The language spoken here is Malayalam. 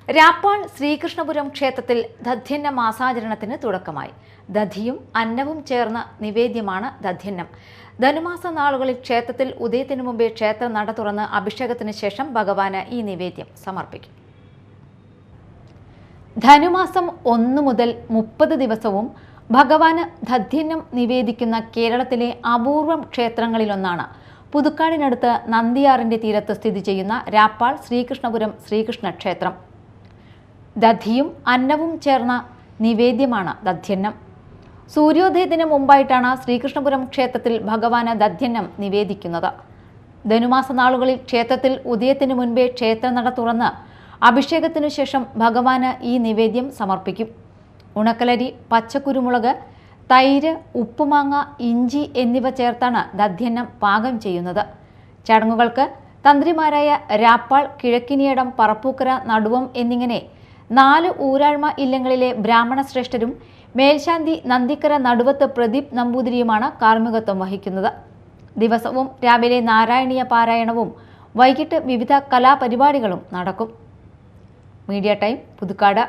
രാപ്പാൾ ശ്രീകൃഷ്ണപുരം ക്ഷേത്രത്തിൽ ദധ്യന്ന മാസാചരണത്തിന് തുടക്കമായി. ദധിയും അന്നവും ചേർന്ന നിവേദ്യമാണ് ദധ്യന്നം. ധനുമാസ നാളുകളിൽ ക്ഷേത്രത്തിൽ ഉദയത്തിനു മുമ്പേ ക്ഷേത്ര നട തുറന്ന് അഭിഷേകത്തിന് ശേഷം ഭഗവാന് ഈ നിവേദ്യം സമർപ്പിക്കും. ധനുമാസം 1 മുതൽ 30 ദിവസവും ഭഗവാന് ദധ്യന്നം നിവേദിക്കുന്ന കേരളത്തിലെ അപൂർവം ക്ഷേത്രങ്ങളിലൊന്നാണ് പുതുക്കാടിനടുത്ത് നന്ദിയാറിന്റെ തീരത്ത് സ്ഥിതി ചെയ്യുന്ന രാപ്പാൾ ശ്രീകൃഷ്ണപുരം ശ്രീകൃഷ്ണ ക്ഷേത്രം. ദധിയും അന്നവും ചേർന്ന നിവേദ്യമാണ് ദധ്യന്നം. സൂര്യോദയത്തിന് മുമ്പായിട്ടാണ് ശ്രീകൃഷ്ണപുരം ക്ഷേത്രത്തിൽ ഭഗവാന് ദധ്യന്നം നിവേദിക്കുന്നത്. ധനുമാസ നാളുകളിൽ ക്ഷേത്രത്തിൽ ഉദയത്തിന് മുൻപേ ക്ഷേത്രനട തുറന്ന് അഭിഷേകത്തിനു ശേഷം ഭഗവാന് ഈ നിവേദ്യം സമർപ്പിക്കും. ഉണക്കലരി, പച്ചക്കുരുമുളക്, തൈര്, ഉപ്പുമാങ്ങ, ഇഞ്ചി എന്നിവ ചേർത്താണ് ദധ്യന്നം പാകം ചെയ്യുന്നത്. ചടങ്ങുകൾക്ക് തന്ത്രിമാരായ രാപ്പാൾ, കിഴക്കിനിയടം, പറപ്പൂക്കര, നടുവം എന്നിങ്ങനെ 4 ഊരാഴ്മ ഇല്ലങ്ങളിലെ ബ്രാഹ്മണ ശ്രേഷ്ഠരും മേൽശാന്തി നന്ദിക്കര നടുവത്ത് പ്രദീപ് നമ്പൂതിരിയുമാണ് കാർമ്മികത്വം വഹിക്കുന്നത്. ദിവസവും രാവിലെ നാരായണീയ പാരായണവും വൈകിട്ട് വിവിധ കലാപരിപാടികളും നടക്കും. Media time, Puthukkad.